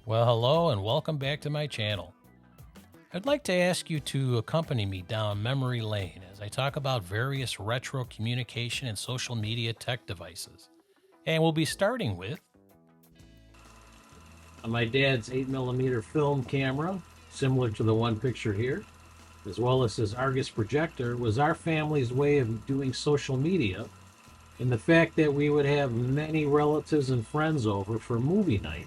Well, hello and welcome back to my channel. I'd like to ask you to accompany me down memory lane as I talk about various retro communication and social media tech devices. And we'll be starting with my dad's 8mm film camera, similar to the one pictured here, as well as his Argus projector, was our family's way of doing social media, and the fact that we would have many relatives and friends over for movie night.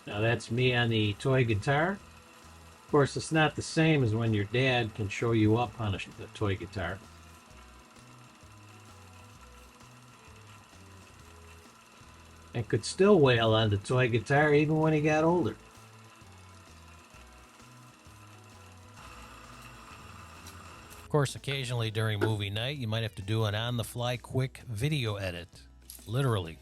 Now that's me on the toy guitar. Of course, it's not the same as when your dad can show you up on a toy guitar. And could still wail on the toy guitar even when he got older. Of course, occasionally during movie night, you might have to do an on-the-fly quick video edit. Literally.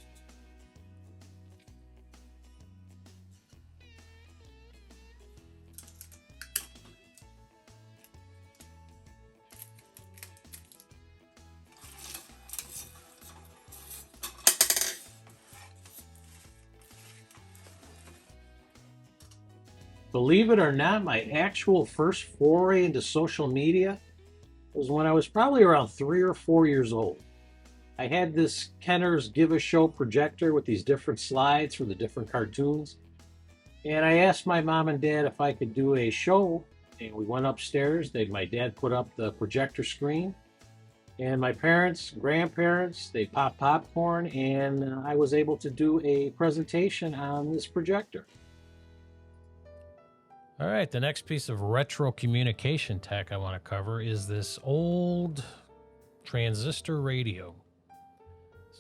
Believe it or not, my actual first foray into social media was when I was probably around 3 or 4 years old. I had this Kenner's Give a Show projector with these different slides for the different cartoons. And I asked my mom and dad if I could do a show. And we went upstairs. My dad put up the projector screen. And my parents, grandparents, they popped popcorn. And I was able to do a presentation on this projector. All right, the next piece of retro communication tech I want to cover is this old transistor radio.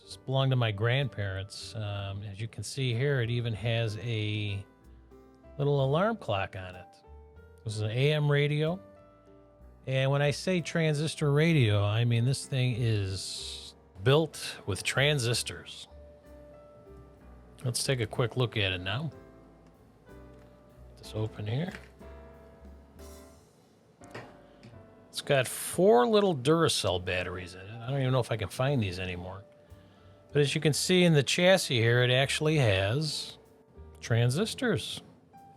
This belonged to my grandparents. As you can see here, it even has a little alarm clock on it. This is an AM radio. And when I say transistor radio, I mean this thing is built with transistors. Let's take a quick look at it now. This open here. It's got 4 little Duracell batteries in it. I don't even know if I can find these anymore. But as you can see in the chassis here, it actually has transistors.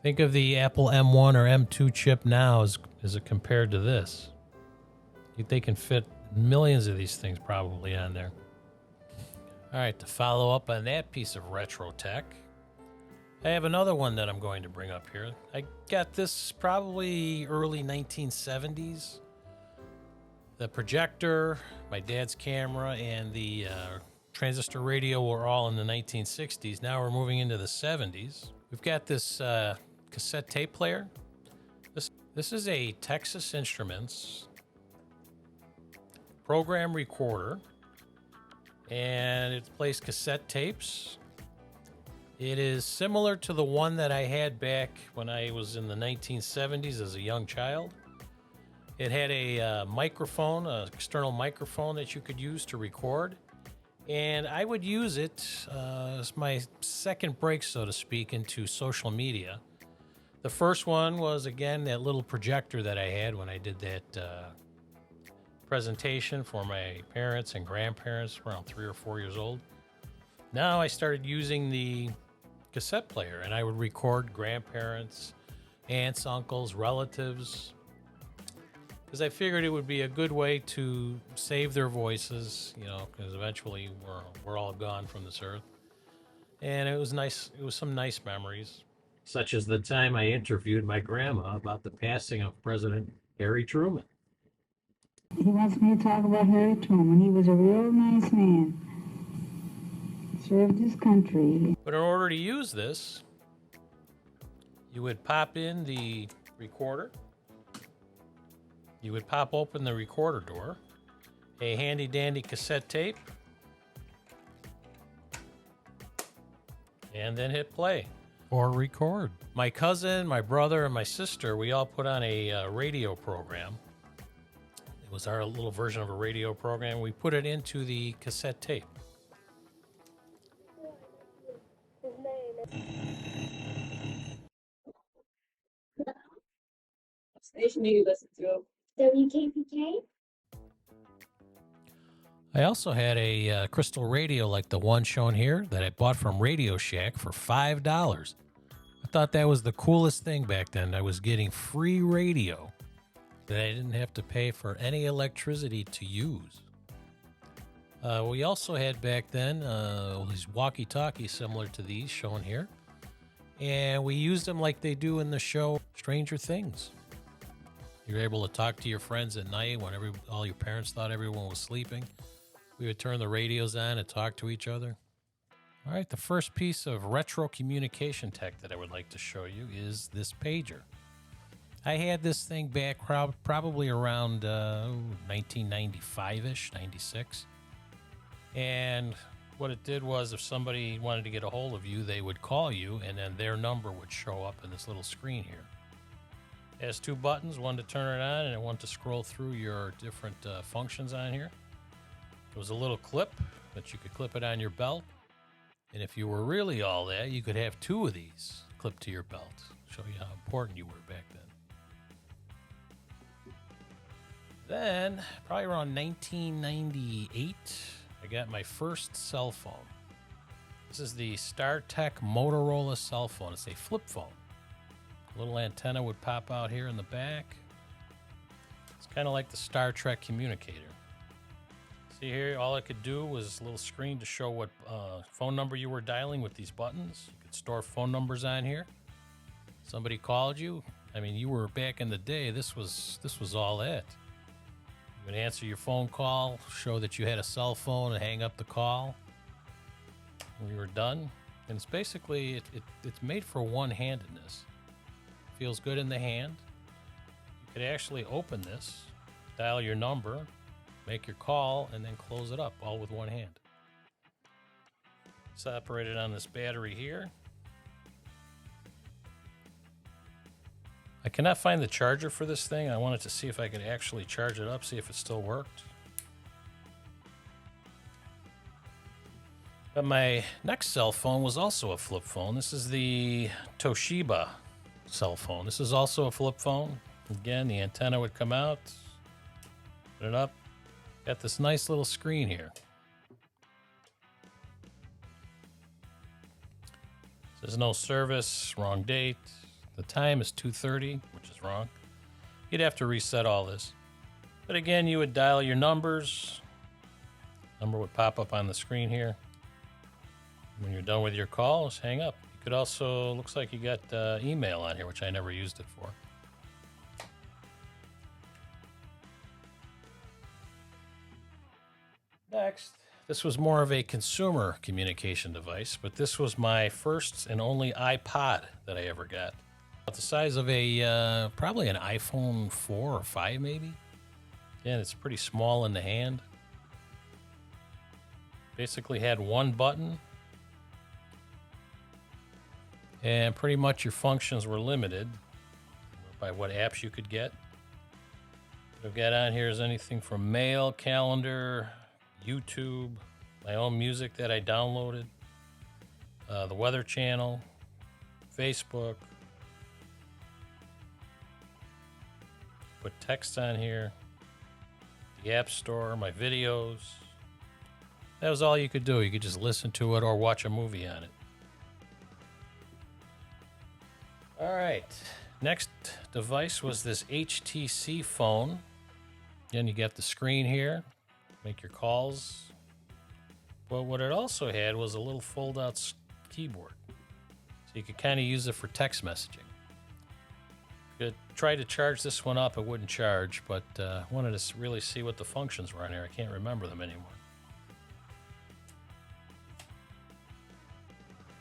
Think of the Apple M1 or M2 chip now as it compared to this. They can fit millions of these things probably on there. All right, to follow up on that piece of retro tech, I have another one that I'm going to bring up here. I got this probably early 1970s. The projector, my dad's camera, and the transistor radio were all in the 1960s. Now we're moving into the 70s. We've got this cassette tape player. This is a Texas Instruments program recorder, and it plays cassette tapes. It is similar to the one that I had back when I was in the 1970s as a young child. It had a microphone, an external microphone that you could use to record. And I would use it as my second break, so to speak, into social media. The first one was, again, that little projector that I had when I did that presentation for my parents and grandparents around 3 or 4 years old. Now I started using the cassette player, and I would record grandparents, aunts, uncles, relatives, because I figured it would be a good way to save their voices, because eventually we're all gone from this earth. And it was nice. It was some nice memories, such as the time I interviewed my grandma about the passing of President Harry Truman. He wants me to talk about Harry Truman. He was a real nice man. Served his country. But in order to use this, you would pop in the recorder. You would pop open the recorder door, a handy dandy cassette tape, and then hit play or record. My cousin, my brother, and my sister, we all put on a radio program. It was our little version of a radio program. We put it into the cassette tape. What station do you listen to? WKPK? I also had a crystal radio like the one shown here that I bought from Radio Shack for $5. I thought that was the coolest thing back then. I was getting free radio that I didn't have to pay for any electricity to use. We also had back then these walkie-talkies similar to these shown here. And we used them like they do in the show Stranger Things. You're able to talk to your friends at night when all your parents thought everyone was sleeping. We would turn the radios on and talk to each other. All right, the first piece of retro communication tech that I would like to show you is this pager. I had this thing back probably around 1995-ish, 96. And what it did was if somebody wanted to get a hold of you, they would call you, and then their number would show up in this little screen here. It has two buttons, one to turn it on and one to scroll through your different functions on here. There was a little clip that you could clip it on your belt. And if you were really all that, you could have two of these clipped to your belt. Show you how important you were back then. Then, probably around 1998, I got my first cell phone. This is the StarTech Motorola cell phone. It's a flip phone. A little antenna would pop out here in the back. It's kind of like the Star Trek communicator. See here, all it could do was a little screen to show what phone number you were dialing with these buttons. You could store phone numbers on here. Somebody called you. I mean, you were back in the day. This was all it. You would answer your phone call, show that you had a cell phone, and hang up the call. We were done. And it's basically it's made for one-handedness. Feels good in the hand. You could actually open this, dial your number, make your call, and then close it up, all with one hand. It's operated on this battery here. I cannot find the charger for this thing. I wanted to see if I could actually charge it up, see if it still worked. But my next cell phone was also a flip phone. This is the Toshiba cell phone. This is also a flip phone. Again, the antenna would come out, put it up. Got this nice little screen here. Says no service, wrong date. The time is 2:30, which is wrong. You'd have to reset all this. But again, you would dial your numbers. Number would pop up on the screen here. When you're done with your call, just hang up. You could also, looks like you got email on here, which I never used it for. Next, this was more of a consumer communication device, but this was my first and only iPod that I ever got. About the size of a, probably an iPhone 4 or 5 maybe. Again, it's pretty small in the hand. Basically had one button. And pretty much your functions were limited by what apps you could get. What I've got on here is anything from mail, calendar, YouTube, my own music that I downloaded, the Weather Channel, Facebook. Put text on here, the App Store, my videos. That was all you could do. You could just listen to it or watch a movie on it. All right, next device was this HTC phone. Again, you got the screen here, make your calls. But what it also had was a little fold-out keyboard. So you could kind of use it for text messaging. You could try to charge this one up, it wouldn't charge, but wanted to really see what the functions were on here. I can't remember them anymore.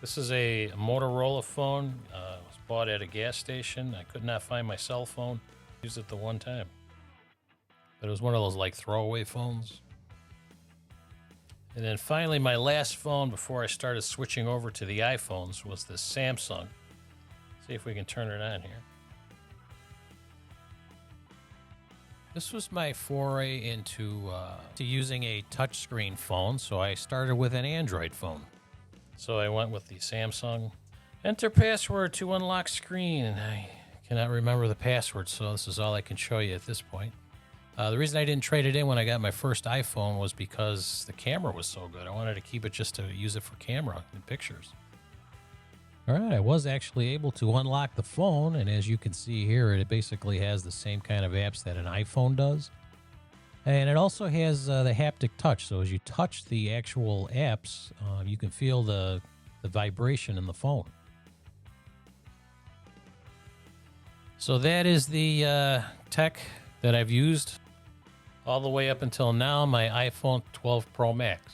This is a Motorola phone. It was bought at a gas station. I could not find my cell phone. Used it the one time. But it was one of those like throwaway phones. And then finally, my last phone before I started switching over to the iPhones was this Samsung. See if we can turn it on here. This was my foray into to using a touchscreen phone, so I started with an Android phone. So I went with the Samsung. Enter password to unlock screen. And I cannot remember the password, so this is all I can show you at this point. The reason I didn't trade it in when I got my first iPhone was because the camera was so good. I wanted to keep it just to use it for camera and pictures. All right, I was actually able to unlock the phone, and as you can see here, it basically has the same kind of apps that an iPhone does. And it also has the haptic touch, so as you touch the actual apps, you can feel the vibration in the phone. So that is the tech that I've used all the way up until now, my iPhone 12 Pro Max.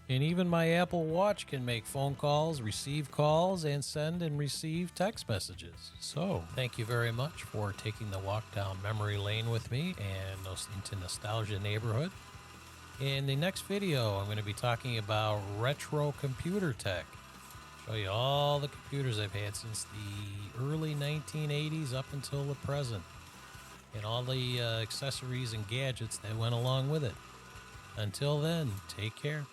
And even my Apple Watch can make phone calls, receive calls, and send and receive text messages. So thank you very much for taking the walk down memory lane with me and into Nostalgia Neighborhood. In the next video, I'm going to be talking about retro computer tech. Show you all the computers I've had since the early 1980s up until the present, and all the accessories and gadgets that went along with it. Until then, take care.